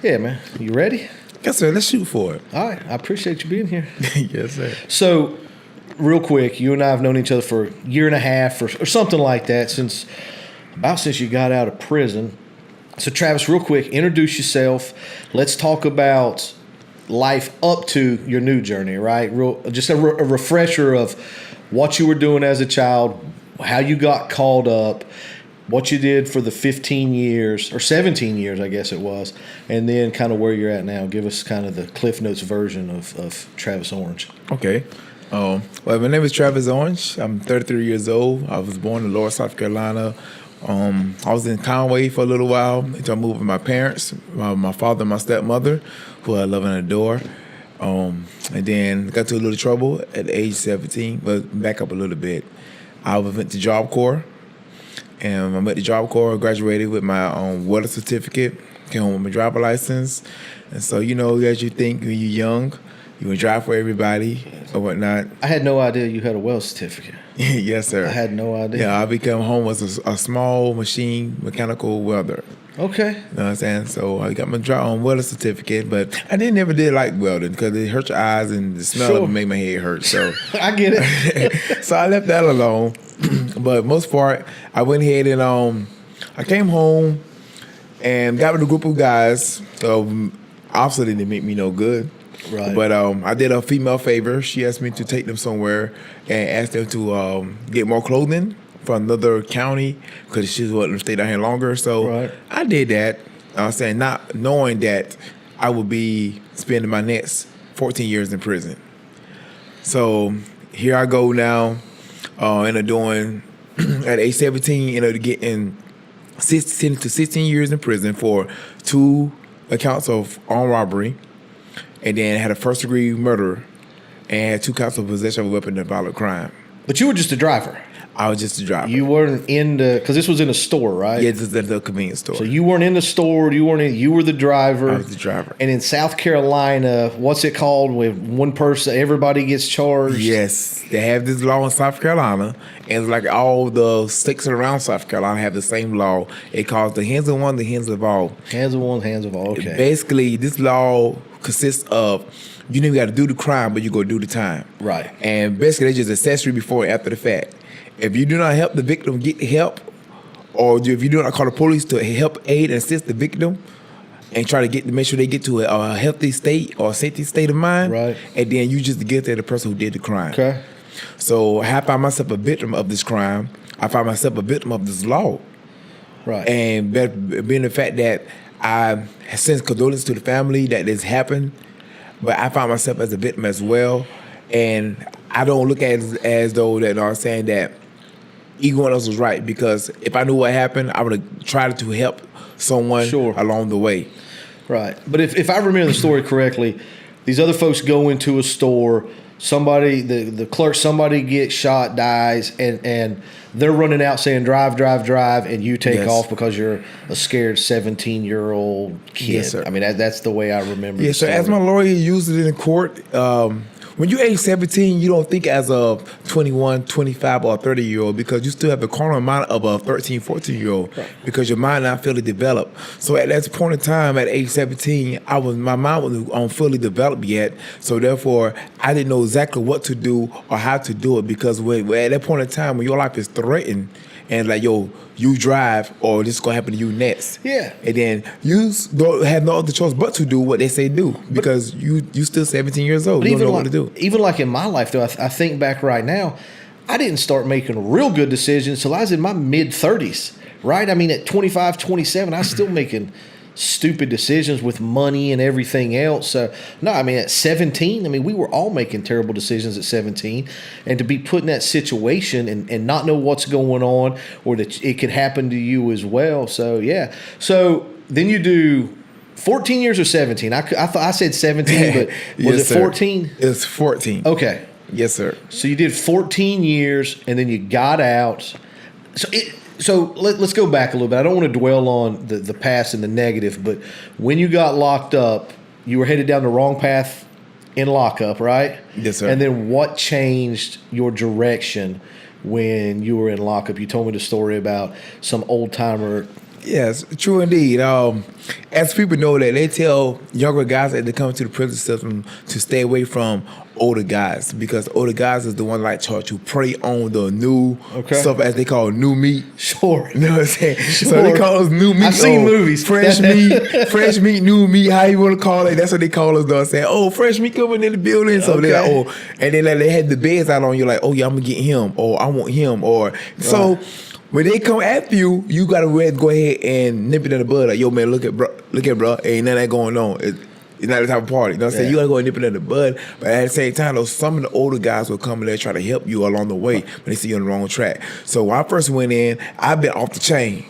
Yeah, man. You ready? Yes, sir. Let's shoot for it. All right. I appreciate you being here. Yes, sir. So, real quick, you and I have known each other for a year and a half or something like that since you got out of prison. So, Travis, real quick, introduce yourself. Let's talk about life up to your new journey, right? Just a refresher of what you were doing as a child, how you got called up, what you did for the 15 years or 17 years, I guess it was, and then kind of where you're at now. Give us kind of the Cliff Notes version of Travis Orange. Okay. Well, my name is Travis Orange. I'm 33 years old. I was born in Lower South Carolina. I was in Conway for a little while until I moved with my parents, my father and my stepmother, who I love and adore. And then got into a little trouble at age 17, but back up a little bit. I went to Job Corps. And I went to Job Corps, graduated with my welder certificate, came home with my driver license. And so, as you think when you're young, you would drive for everybody or whatnot. I had no idea you had a weld certificate. Yes, sir. I had no idea. Yeah, I became home as a small machine mechanical welder. Okay. You know what I'm saying? So I got my welder certificate, but I never did like welding because it hurt your eyes and the smell of it made my head hurt. So I get it. So I left that alone. But most part, I went ahead and I came home and got with a group of guys. Obviously, they didn't make me no good. Right. But I did a female favor. She asked me to take them somewhere and asked them to get more clothing from another county because she wanted to stay down here longer. So right. I did that. I was saying, not knowing that I would be spending my next 14 years in prison. So here I go now. End up doing at age 17, getting 16 to 16 years in prison for 2 accounts of armed robbery, and then had a first degree murder, and had 2 counts of possession of a weapon and violent crime. But you were just a driver. I was just a driver. You weren't in because this was in a store, right? Yeah, this is the convenience store. So you weren't in the store. You were the driver. I was the driver. And in South Carolina, what's it called? With one person, everybody gets charged. Yes, they have this law in South Carolina, and it's like all the states around South Carolina have the same law. It calls the hands of one, the hands of all. Hands of one, hands of all. Okay. Basically, this law consists of you got to do the crime, but you go do the time. Right. And basically, it's just accessory before and after the fact. If you do not help the victim get help, or if you do not call the police to help aid and assist the victim, and try to make sure they get to a healthy state or safety state of mind, right? And then you just get to the person who did the crime. Okay. So I found myself a victim of this crime. I found myself a victim of this law. Right. And being the fact that I have sent condolences to the family that this happened, but I found myself as a victim as well. And I don't look at it as though that I'm saying that either one of us was right, because if I knew what happened, I would have tried to help someone along the way. Right. But if I remember the story correctly, these other folks go into a store, somebody, the clerk, somebody gets shot, dies, and they're running out saying, drive, drive, drive, and you take off because you're a scared 17-year-old kid. Yes, sir. I mean, that's the way I remember it. So as my lawyer used it in court, when you're age 17, you don't think as a 21, 25, or 30-year-old because you still have the carnal mind of a 13, 14-year-old because your mind not fully developed. So at that point in time, at age 17, my mind wasn't fully developed yet. So therefore, I didn't know exactly what to do or how to do it, because at that point in time, when your life is threatened and like, you drive or this is going to happen to you next. Yeah. And then you don't have no other choice but to do what they say do, because you still 17 years old. You don't know what to do. Even like in my life, though, I think back right now, I didn't start making real good decisions till I was in my mid-30s, right? I mean, at 25, 27, I was still making stupid decisions with money and everything else. So, no, I mean, at 17, I mean, we were all making terrible decisions at 17. And to be put in that situation and not know what's going on, or that it could happen to you as well. So, yeah. So then you do 14 years or 17? I thought I said 17, but was it 14? It's 14. Okay. Yes, sir. So you did 14 years, and then you got out. So let's go back a little bit. I don't want to dwell on the past and the negative, but when you got locked up, you were headed down the wrong path in lockup, right? Yes, sir. And then what changed your direction when you were in lockup? You told me the story about some old-timer Yes, true indeed. As people know that they tell younger guys that they come to the prison system to stay away from older guys because older guys is the one like to prey on the new stuff as they call new meat. Sure. You know what I'm saying? Sure. So they call us new meat. I've seen movies. Fresh meat, new meat, how you want to call it. That's what they call us, though. Saying, oh, fresh meat coming in the building. So they're like, oh, and then like, they had the beds out on you like, oh, yeah, I'm going to get him, or I want him, or so. When they come after you, you gotta go ahead and nip it in the bud. Like, yo, man, look at bro, ain't nothing going on. It's not the type of party. You know what I'm saying? You gotta go and nip it in the bud. But at the same time, though, some of the older guys will come in there try to help you along the way when they see you on the wrong track. So when I first went in, I've been off the chain.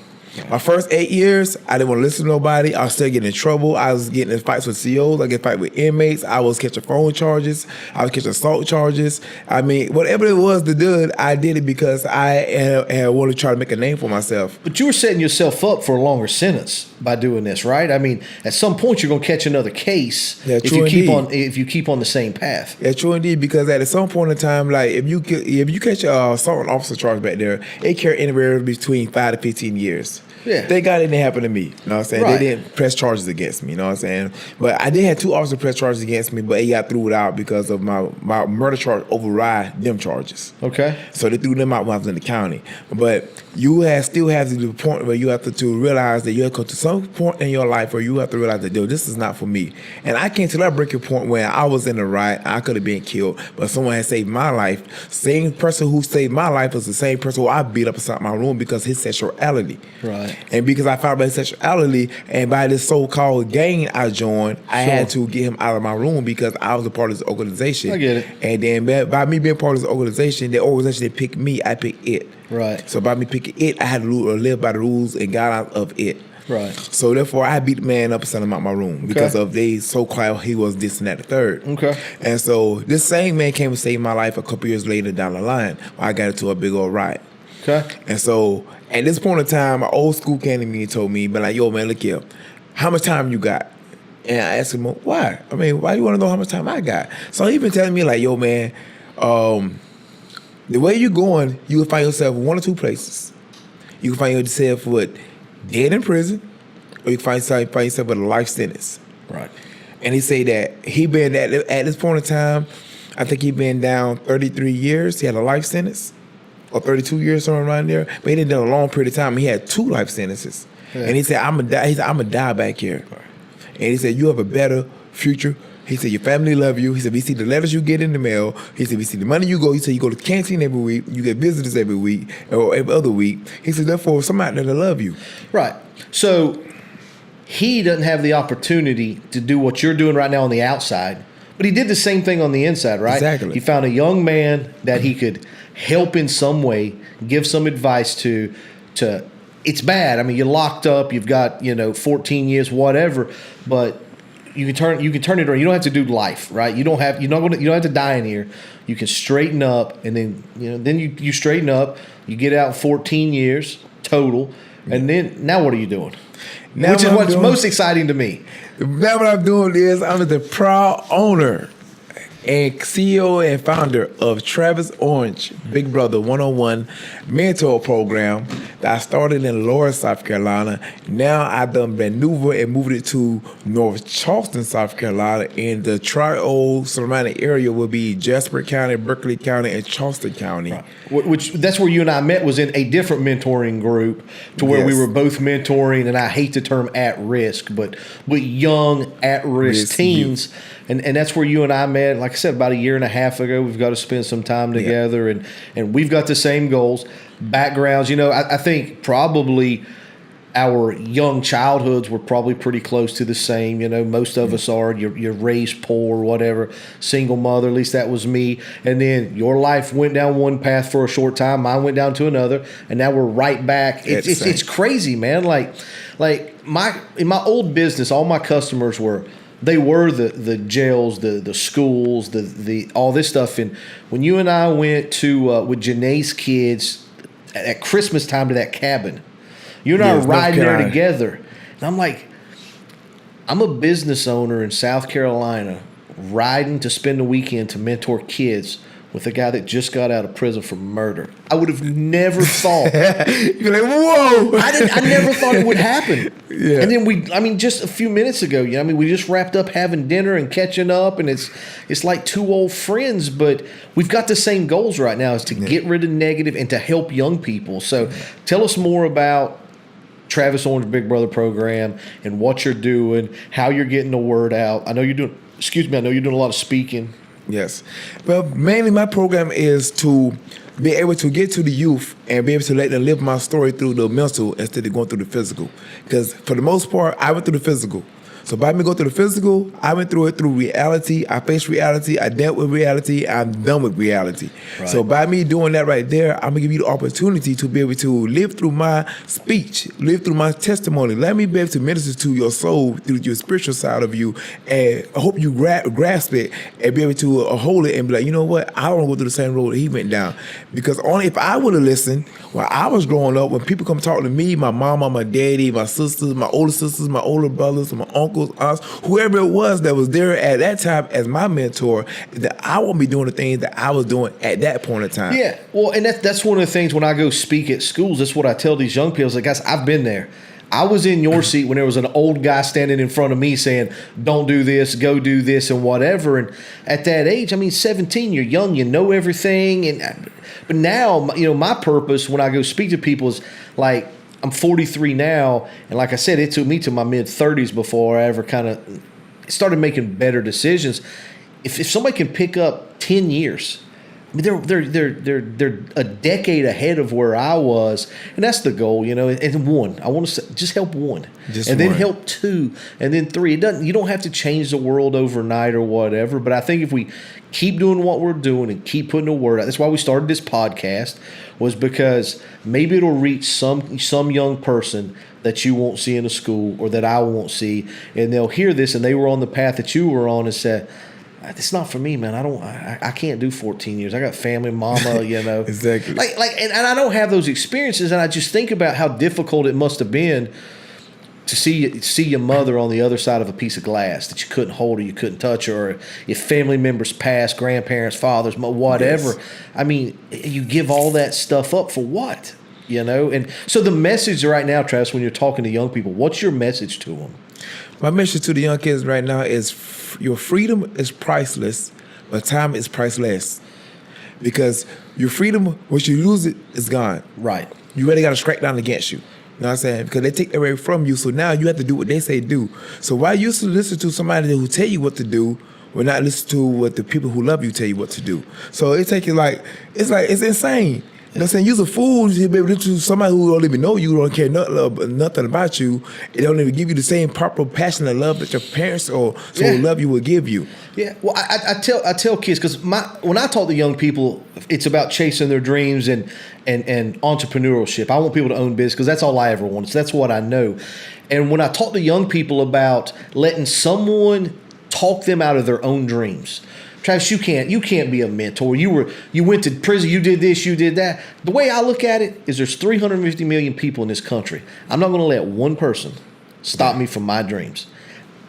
My first 8 years, I didn't want to listen to nobody. I was still getting in trouble. I was getting in fights with COs. I get fight with inmates. I was catching phone charges. I was catching assault charges. I mean, whatever it was to do it, I did it because I had wanted to try to make a name for myself. But you were setting yourself up for a longer sentence by doing this, right? I mean, at some point you're going to catch another case if you keep on the same path. Yeah, true indeed. Because at some point in time, like if you catch a assault and officer charge back there, it carry anywhere between 5 to 15 years. Yeah. Thank God it didn't happen to me. You know what I'm saying? Right. They didn't press charges against me. You know what I'm saying? But I did have 2 officers press charges against me, but they got threw it out because of my murder charge override them charges. Okay. So they threw them out when I was in the county. But you still have to the point where you have to realize that you have to come to some point in your life where you have to realize that, yo, this is not for me. And I came to that breaking point where I was in the riot, I could have been killed, but someone had saved my life. Same person who saved my life was the same person who I beat up inside my room because of his sexuality. Right. And because I found out his sexuality, and by this so-called gang I joined, I had to get him out of my room because I was a part of this organization. I get it. And then by me being part of this organization, the organization didn't pick me, I picked it. Right. So by me picking it, I had to live by the rules and got out of it. Right. So therefore, I beat the man up and sent him out my room because of they so-called he was this and that the third. Okay. And so this same man came and saved my life a couple years later down the line. I got into a big old riot. Okay. And so at this point in time, my old school came to me and told me, but like, yo, man, look here, how much time you got? And I asked him, why? I mean, why you want to know how much time I got? So he been telling me like, yo, man, the way you're going, you will find yourself in 1 or 2 places. You can find yourself dead in prison, or you can find yourself with a life sentence. Right. And he say that he been at this point in time, I think he been down 33 years. He had a life sentence, or 32 years, somewhere around there. But he didn't do a long period of time. He had 2 life sentences. Yeah. And he said, I'm gonna die. He said, I'm gonna die back here. Right. And he said, you have a better future. He said, your family love you. He said, we see the letters you get in the mail. He said, we see the money you go. He said, you go to the canteen every week. You get visitors every week or every other week. He said, therefore, somebody that'll love you. Right. So he doesn't have the opportunity to do what you're doing right now on the outside, but he did the same thing on the inside, right? Exactly. He found a young man that he could help in some way, give some advice to it's bad. I mean, you're locked up, you've got, 14 years, whatever, but you can turn it around. You don't have to do life, right? You don't have to die in here. You can straighten up, and then you straighten up. You get out 14 years total, and then now what are you doing? Now Which is what's most exciting to me. Now what I'm doing is I'm the proud owner and CEO and founder of Travis Orange Big Brother 101 mentor program that I started in Laura, South Carolina. Now I've done maneuver and moved it to North Charleston, South Carolina, and the tri-old surrounding area will be Jasper County, Berkeley County, and Charleston County. Right. Which that's where you and I met, was in a different mentoring group to where we were both mentoring, and I hate the term at risk, but young at risk teens. Youth. And that's where you and I met, like I said, about a year and a half ago. We've got to spend some time together, and we've got the same goals, backgrounds. I think probably our young childhoods were probably pretty close to the same. Most of us are. You're raised poor, whatever, single mother, at least that was me. And then your life went down one path for a short time. Mine went down to another, and now we're right back. It's crazy, man. Like in my old business, all my customers were the jails, the schools, the all this stuff. And when you and I went to with Janae's kids at Christmas time to that cabin, you and I are riding there together, and I'm like, I'm a business owner in South Carolina, riding to spend the weekend to mentor kids with a guy that just got out of prison for murder. I would have never thought. You're like, whoa! I never thought it would happen. Yeah. And then just a few minutes ago, we just wrapped up having dinner and catching up, and it's like two old friends, but we've got the same goals right now: is to get rid of negative and to help young people. So, tell us more about Travis Orange Big Brother program and what you're doing, how you're getting the word out. I know you're doing a lot of speaking. Yes. Well, mainly my program is to be able to get to the youth and be able to let them live my story through the mental instead of going through the physical. Because for the most part, I went through the physical. So by me going through the physical, I went through it through reality. I faced reality. I dealt with reality. I'm done with reality. Right. So by me doing that right there, I'm going to give you the opportunity to be able to live through my speech, live through my testimony. Let me be able to minister to your soul through your spiritual side of you. And I hope you grasp it and be able to hold it and be like, you know what? I don't want to go through the same road that he went down. Because only if I would have listened while I was growing up, when people come talk to me, my mama, my daddy, my sisters, my older sisters, my older brothers, my uncles, aunts, whoever it was that was there at that time as my mentor, that I won't be doing the things that I was doing at that point in time. Yeah, well, and that's one of the things when I go speak at schools, that's what I tell these young people. Like, guys, I've been there. I was in your seat when there was an old guy standing in front of me saying, don't do this, go do this, and whatever. And at that age, 17, you're young, you know everything. But now, my purpose when I go speak to people is like, I'm 43 now, and like I said, it took me to my mid-30s before I ever kind of started making better decisions. If somebody can pick up 10 years, they're a decade ahead of where I was, and that's the goal, And one, I want to say, just help one, then help two, and then three. You don't have to change the world overnight or whatever, but I think if we keep doing what we're doing and keep putting the word out, that's why we started this podcast, was because maybe it'll reach some young person that you won't see in a school or that I won't see, and they'll hear this and they were on the path that you were on and said, it's not for me, man. I can't do 14 years. I got family, mama, Exactly. And I don't have those experiences, and I just think about how difficult it must have been to see your mother on the other side of a piece of glass that you couldn't hold her, you couldn't touch her, or if family members passed, grandparents, fathers, whatever. Yes. You give all that stuff up for what? And so the message right now, Travis, when you're talking to young people, what's your message to them? My message to the young kids right now is your freedom is priceless, but time is priceless. Because your freedom, once you lose it, it's gone. Right. You really got to strike down against you. You know what I'm saying? Because they take that away from you, so now you have to do what they say do. So while you used to listen to somebody who tell you what to do, we're not listening to what the people who love you tell you what to do. So it takes it's insane. You know what I'm saying? You're a fool to be able to listen to somebody who don't even know you, don't care nothing about you. It don't even give you the same proper passion and love that your parents or who love you will give you. Yeah. Well, I tell kids, because when I talk to young people, it's about chasing their dreams and entrepreneurship. I want people to own business because that's all I ever wanted. So that's what I know. And when I talk to young people about letting someone talk them out of their own dreams, Travis, you can't be a mentor. You went to prison, you did this, you did that. The way I look at it is there's 350 million people in this country. I'm not going to let one person stop me from my dreams.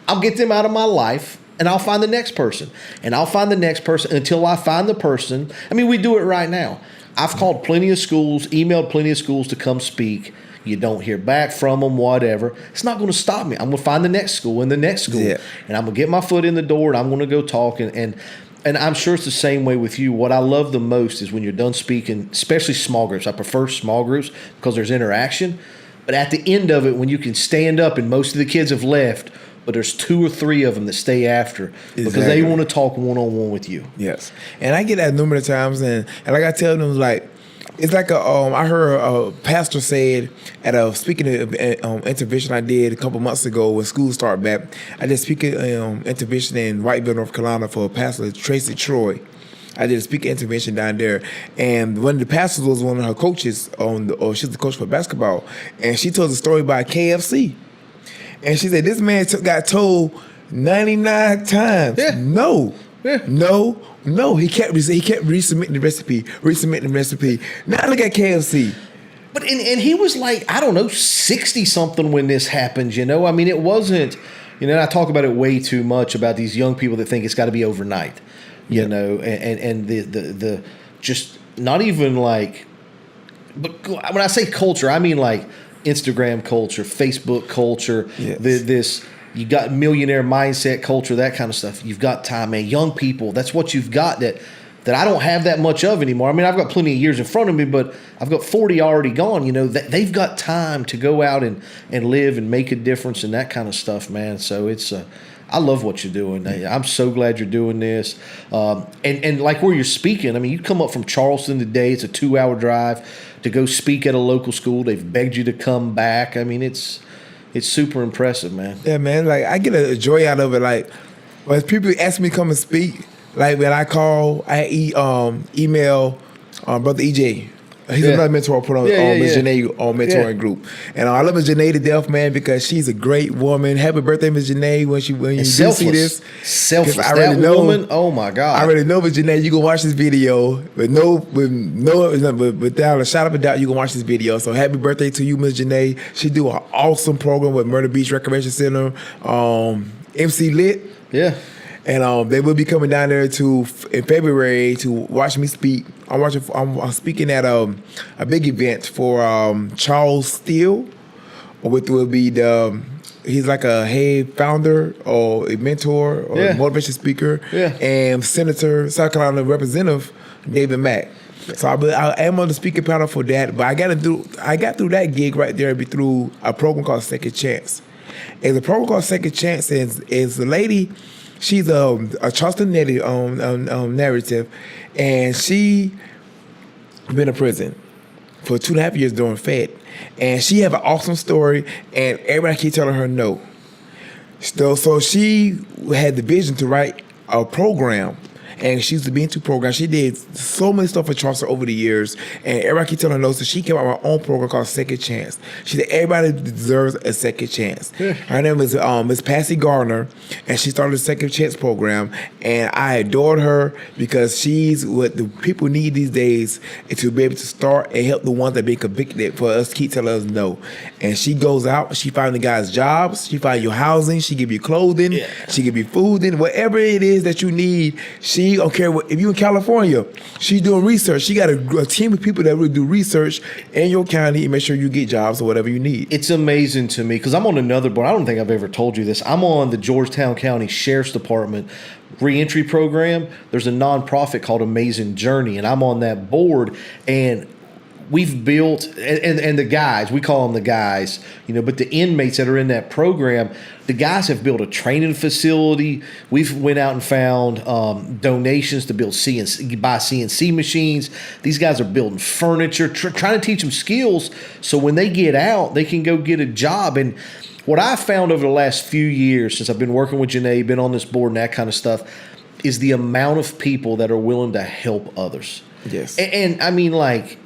I'll get them out of my life, and I'll find the next person. And I'll find the next person until I find the person. We do it right now. I've called plenty of schools, emailed plenty of schools to come speak. You don't hear back from them, whatever. It's not going to stop me. I'm going to find the next school and the next school. Yeah. And I'm going to get my foot in the door, and I'm going to go talk. And I'm sure it's the same way with you. What I love the most is when you're done speaking, especially small groups. I prefer small groups because there's interaction. But at the end of it, when you can stand up and most of the kids have left, but there's 2 or 3 of them that stay after because they want to talk one-on-one with you. Yes. And I get that numerous times. And like I tell them, it's like I heard a pastor said at a speaking intervention I did a couple months ago when school started back. I did speaking intervention in Whiteville, North Carolina for Pastor Tracy Troy. I did a speaking intervention down there, and one of the pastors was one of her coaches she's the coach for basketball, and she told the story about KFC, and she said this man got told 99 times, no. No, he kept resubmitting the recipe. Now look at KFC. But and he was like, I don't know, 60 something when this happened. It wasn't You know, and I talk about it way too much about these young people that think it's got to be overnight. You know, and the just not even like, but when I say culture, I mean like Instagram culture, Facebook culture, this. You got millionaire mindset culture, that kind of stuff. You've got time, man. Young people, that's what you've got that I don't have that much of anymore. I mean, I've got plenty of years in front of me, but I've got 40 already gone. You know, they've got time to go out and live and make a difference and that kind of stuff, man. So it's I love what you're doing. I'm so glad you're doing this. And like where you're speaking, I mean, you come up from Charleston today. It's a 2-hour drive to go speak at a local school. They've begged you to come back. I mean, it's super impressive, man. Yeah, man. Like I get a joy out of it. Like when people ask me to come and speak, like when I call, I email Brother EJ. He's another mentor I put on Miss Janae on mentoring group, and I love Miss Janae to death, man, because she's a great woman. Happy birthday, Miss Janae! When you do see this, selfless. I already know, woman. Oh my God! I already know, Miss Janae. You can watch this video without a shot of a doubt. You can watch this video. So happy birthday to you, Miss Janae. She do an awesome program with Myrtle Beach Recreation Center, MC Lit. Yeah. And they will be coming down there in February to watch me speak. I'm speaking at a big event for Charles Steele, which will be he's like a head founder or a mentor or a motivation speaker, and South Carolina Representative David Mack. So I am on the speaker panel for that. But I got through that gig right there through a program called Second Chance. And the program called Second Chance is the lady. She's a Charleston native narrative, and she been in prison for 2.5 years doing FED. And she have an awesome story, and everybody keep telling her no. So she had the vision to write a program, and she used to be into programs. She did so many stuff for Charleston over the years, and everybody keep telling her no, so she came out with her own program called Second Chance. She said everybody deserves a second chance. Yeah. Her name is Miss Patsy Garner, and she started a Second Chance program, and I adored her because she's what the people need these days to be able to start and help the ones that been convicted for us to keep telling us no. And she goes out, she finds the guys jobs, she finds you housing, she give you clothing, she give you food, and whatever it is that you need, she don't care if you in California, she's doing research. She got a team of people that really do research in your county and make sure you get jobs or whatever you need. It's amazing to me because I'm on another board. I don't think I've ever told you this. I'm on the Georgetown County Sheriff's Department reentry program. There's a nonprofit called Amazing Journey, and I'm on that board. And we've built, and the guys, we call them the guys, you know, but the inmates that are in that program, the guys have built a training facility. We've went out and found donations to build buy CNC machines. These guys are building furniture, trying to teach them skills so when they get out, they can go get a job. And what I found over the last few years since I've been working with Janae, been on this board and that kind of stuff, is the amount of people that are willing to help others. Yes. And I mean, like,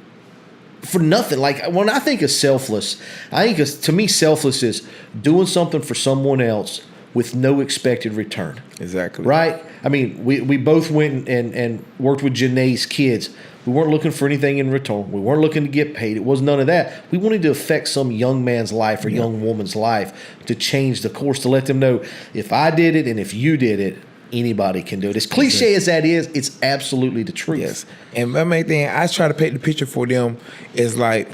for nothing. Like when I think of selfless, to me selfless is doing something for someone else with no expected return. Exactly. Right? I mean, we both went and worked with Janae's kids. We weren't looking for anything in return. We weren't looking to get paid. It was none of that. We wanted to affect some young man's life or young woman's life, to change the course, to let them know if I did it and if you did it, anybody can do it. As cliche as that is, it's absolutely the truth. Yes. And my main thing, I try to paint the picture for them is like,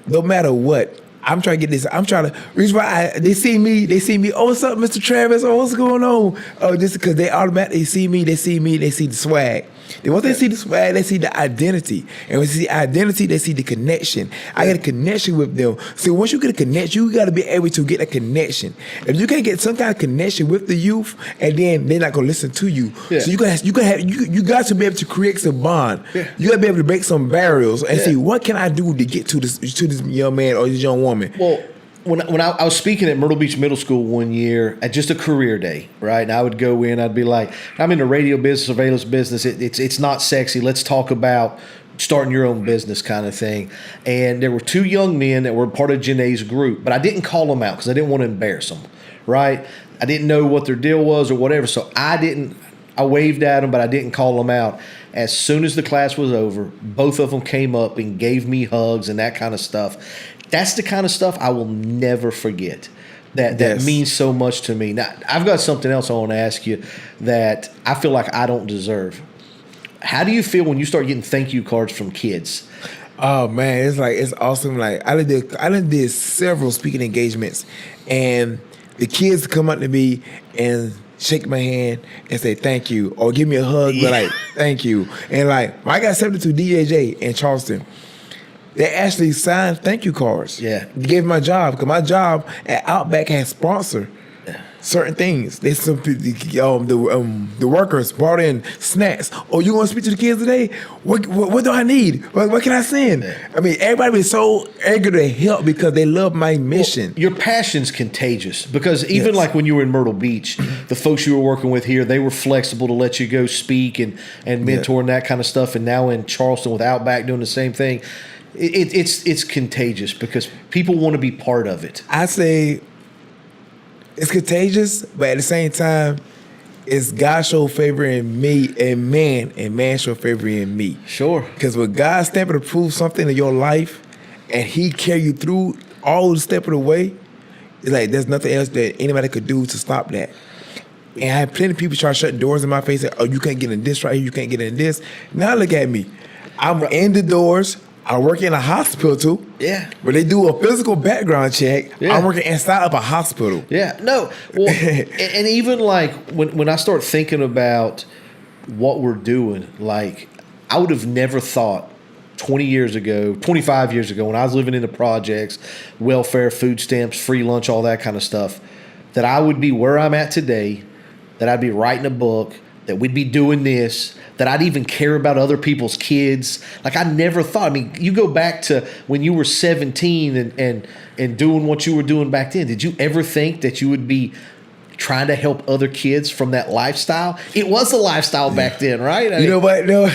no matter what, I'm trying to get this. I'm trying to reach why they see me. Oh, what's up, Mr. Travis? Oh, what's going on? Oh, just because they automatically see me. They see the swag. Once they see the swag, they see the identity. And when they see identity, they see the connection. I get a connection with them. So once you get a connection, you got to be able to get a connection. If you can't get some kind of connection with the youth, and then they're not gonna listen to you. Yeah. So you got to be able to create some bond. Yeah. You got to be able to break some barriers and see what can I do to get to this young man or this young woman. Well, when I was speaking at Myrtle Beach Middle School one year at just a career day, right? And I would go in, I'd be like, I'm in the radio business, surveillance business. It's not sexy. Let's talk about starting your own business kind of thing. And there were two young men that were part of Janae's group, but I didn't call them out because I didn't want to embarrass them, right? I didn't know what their deal was or whatever. So I waved at them, but I didn't call them out. As soon as the class was over, both of them came up and gave me hugs and that kind of stuff. That's the kind of stuff I will never forget. that Yes. means so much to me. Now, I've got something else I want to ask you that I feel like I don't deserve. How do you feel when you start getting thank you cards from kids? Oh man, it's awesome. Like I did several speaking engagements, and the kids come up to me and shake my hand and say thank you, or give me a hug, but like thank you. And like when I got accepted to DJJ in Charleston, they actually signed thank you cards. Yeah. They gave me my job because my job at Outback had sponsored certain things. They the workers brought in snacks. Oh, you want to speak to the kids today? What do I need? What can I send? I mean, everybody was so eager to help because they love my mission. Well, your passion's contagious because even like when you were in Myrtle Beach, the folks you were working with here, they were flexible to let you go speak and mentor and that kind of stuff. And now in Charleston with Outback doing the same thing, it's contagious because people want to be part of it. I say it's contagious, but at the same time, it's God show favor in me and man show favor in me. Sure. Because when God step to approve something in your life and he carry you through all the step of the way, it's like there's nothing else that anybody could do to stop that. And I had plenty of people try to shut doors in my face and, oh, you can't get in this right here, you can't get in this. Now look at me. I'm in the doors. I work in a hospital. Yeah. Where they do a physical background check. Yeah. I'm working inside of a hospital. Yeah. No. Well, and even like when I start thinking about what we're doing, like I would have never thought 20 years ago, 25 years ago, when I was living in the projects, welfare, food stamps, free lunch, all that kind of stuff, that I would be where I'm at today, that I'd be writing a book, that we'd be doing this, that I'd even care about other people's kids. Like I never thought. I mean, you go back to when you were 17 and doing what you were doing back then. Did you ever think that you would be trying to help other kids from that lifestyle? It was a lifestyle back then, right? You know what? No.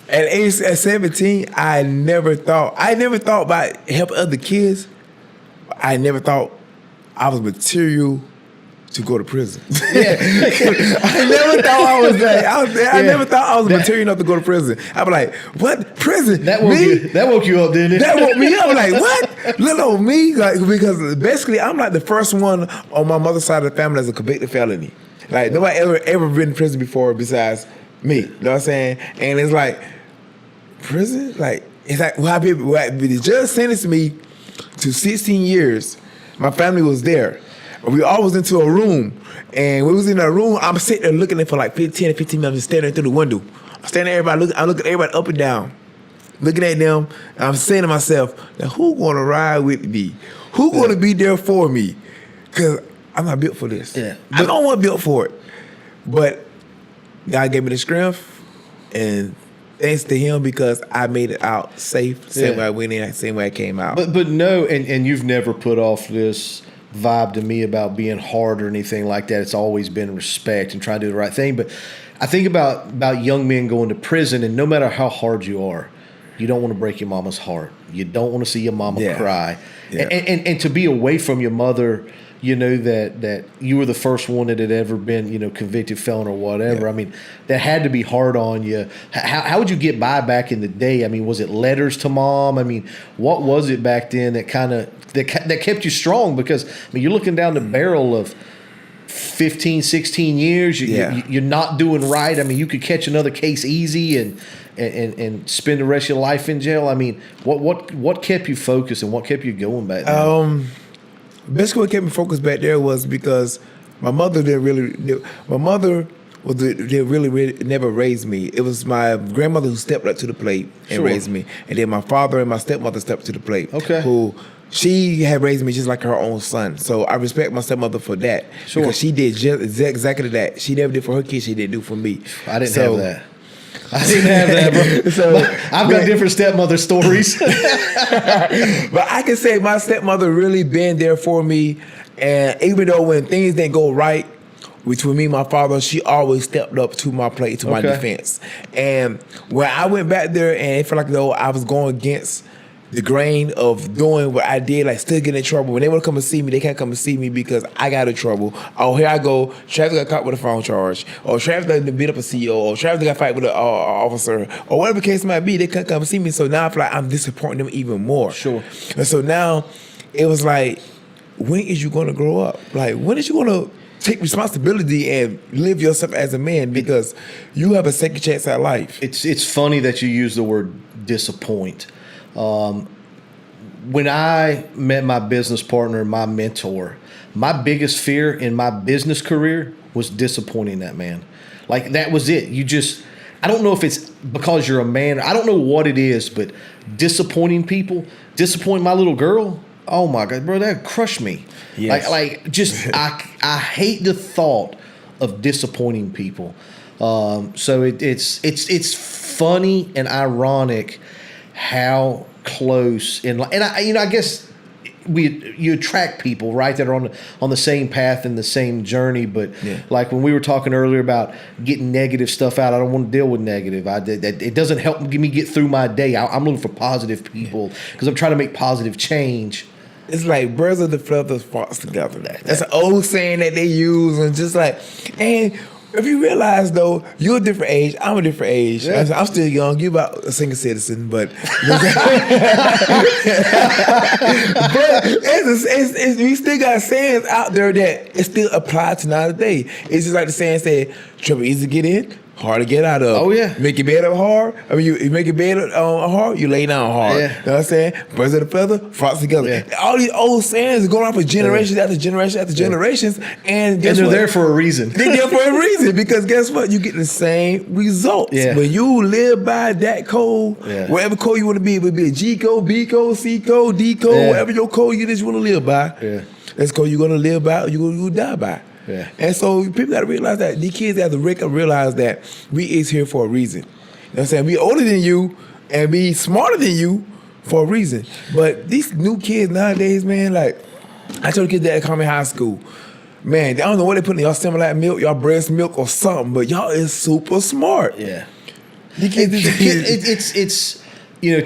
At 17, I never thought about helping other kids. I never thought I was material to go to prison. Yeah. I never thought I was that. I never thought I was material enough to go to prison. I'd be like, what? Prison? That woke you up, didn't it? That woke me up. I'm like, what? Little me? Like, because basically I'm like the first one on my mother's side of the family that's a convicted felony. Like nobody ever been in prison before besides me. You know what I'm saying? And it's like, prison? Like, it's like, the judge sentenced me to 16 years. My family was there. We all was into a room, and we was in that room. I'm sitting there looking at for like 10 or 15 minutes, staring through the window. I'm staring at everybody. I look at everybody up and down, looking at them. And I'm saying to myself, now who gonna ride with me? Who gonna be there for me? Because I'm not built for this. Yeah. I don't want built for it. But God gave me the strength, and thanks to Him because I made it out safe. Same way I went in, same way I came out. But no, and you've never put off this vibe to me about being hard or anything like that. It's always been respect and trying to do the right thing. But I think about young men going to prison, and no matter how hard you are, you don't want to break your mama's heart. You don't want to see your mama cry. Yeah. And to be away from your mother, you know, that you were the first one that had ever been, you know, convicted felon or whatever. Yeah. I mean, that had to be hard on you. How would you get by back in the day? I mean, was it letters to mom? I mean, what was it back then that kind of that kept you strong? Because, I mean, you're looking down the barrel of 15, 16 years. You're not doing right. I mean, you could catch another case easy and spend the rest of your life in jail. I mean, what kept you focused and what kept you going back then? Basically, what kept me focused back there was because my mother didn't really never raised me. It was my grandmother who stepped up to the plate and raised me, and then my father and my stepmother stepped to the plate. Okay. Who she had raised me just like her own son. So I respect my stepmother for that. Sure. Because she did just exactly that. She never did for her kids. She didn't do for me. I didn't have that. I didn't have that, bro. So, I've got different stepmother stories. But I can say my stepmother really been there for me. And even though when things didn't go right between me and my father, she always stepped up to my plate, to my defense. And when I went back there and it felt like though I was going against the grain of doing what I did, like still getting in trouble. When they want to come and see me, they can't come and see me because I got in trouble. Oh, here I go. Travis got caught with a phone charge. Or Travis got beat up a CEO. Or Travis got fight with an officer. Or whatever the case might be, they can't come and see me. So now I feel like I'm disappointing them even more. Sure. And so now it was like, when is you going to grow up? Like, when is you going to take responsibility and live yourself as a man? Because you have a second chance at life. It's funny that you use the word disappoint. When I met my business partner and my mentor, my biggest fear in my business career was disappointing that man. Like, that was it. I don't know if it's because you're a man. I don't know what it is, but disappointing people, disappointing my little girl. Oh my God, bro, that crushed me. Yes. I hate the thought of disappointing people. So it's funny and ironic how close I guess you attract people, right, that are on the same path and the same journey. But like when we were talking earlier about getting negative stuff out, I don't want to deal with negative. It doesn't help me get through my day. I'm looking for positive people because I'm trying to make positive change. It's like birds of the feathers flock together. That's an old saying that they use, and just like, and if you realize though, you're a different age, I'm a different age. Yeah. I'm still young. You're about a single citizen, but we still got sayings out there that it still applies to nowadays. It's just like the saying said, "Trouble easy to get in, hard to get out of." Oh yeah, make your bed up hard. I mean, you make your bed hard, you lay down hard. Yeah. You know what I'm saying? Birds of the feather flocks together. Yeah. All these old sayings are going on for generations after generation after generations, and they're there for a reason. They're there for a reason because guess what? You get the same results. Yeah. When you live by that code, whatever code you want to be, it would be a G code, B code, C code, D code, whatever your code you want to live by. Yeah. That's code you're gonna live by, or you're gonna die by. Yeah. And so people gotta realize that these kids have to realize that we is here for a reason. You know what I'm saying? We older than you and be smarter than you for a reason. But these new kids nowadays, man, like I told the kids that come in high school, man, I don't know what they put in y'all Similac milk, y'all breast milk or something, but y'all is super smart. Yeah. It's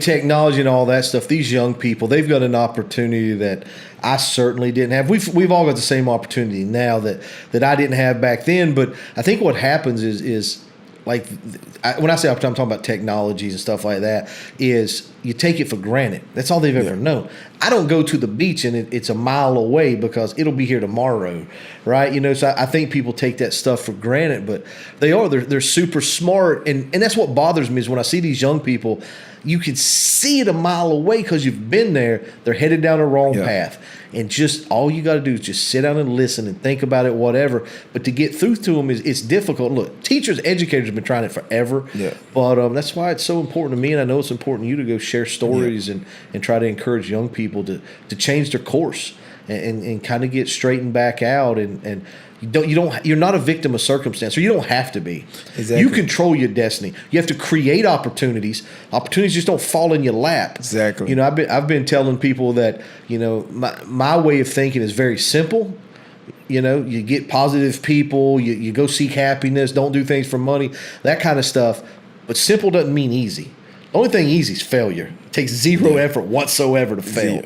technology and all that stuff. These young people, they've got an opportunity that I certainly didn't have. We've all got the same opportunity now that I didn't have back then. But I think what happens is like when I say opportunity, I'm talking about technologies and stuff like that. Is you take it for granted. That's all they've ever known. I don't go to the beach and it's a mile away because it'll be here tomorrow, right? So I think people take that stuff for granted, but they're super smart, and that's what bothers me is when I see these young people. You can see it a mile away because you've been there. They're headed down a wrong path. And just all you got to do is just sit down and listen and think about it, whatever. But to get through to them, it's difficult. Look, teachers, educators have been trying it forever. Yeah. But that's why it's so important to me, and I know it's important to you to go share stories and try to encourage young people to change their course and kind of get straightened back out and you're not a victim of circumstance, or you don't have to be. Exactly. You control your destiny. You have to create opportunities. Opportunities just don't fall in your lap. Exactly. I've been telling people that my way of thinking is very simple. You get positive people. You go seek happiness. Don't do things for money. That kind of stuff. But simple doesn't mean easy. The only thing easy is failure. It takes zero effort whatsoever to fail.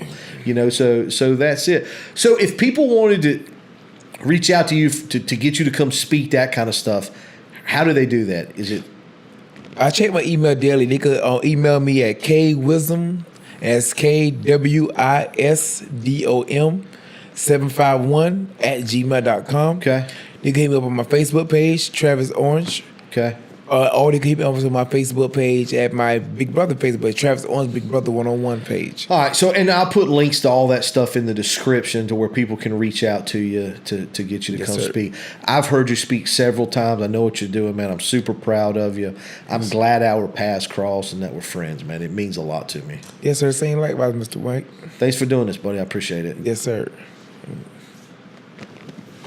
So that's it. So if people wanted to reach out to you to get you to come speak that kind of stuff, how do they do that? Is it? I check my email daily. They could email me at kwisdom, as KWISDOM 751 @gmail.com. Okay. They can hit me up on my Facebook page, Travis Orange. Okay. Or they can hit me up on my Facebook page at my Big Brother Facebook page, Travis Orange Big Brother 101 page. All right. So, and I'll put links to all that stuff in the description to where people can reach out to you to get you to come speak. I've heard you speak several times. I know what you're doing, man. I'm super proud of you. I'm glad our paths crossed and that we're friends, man. It means a lot to me. Yes, sir. Same likewise, Mr. White. Thanks for doing this, buddy. I appreciate it. Yes, sir.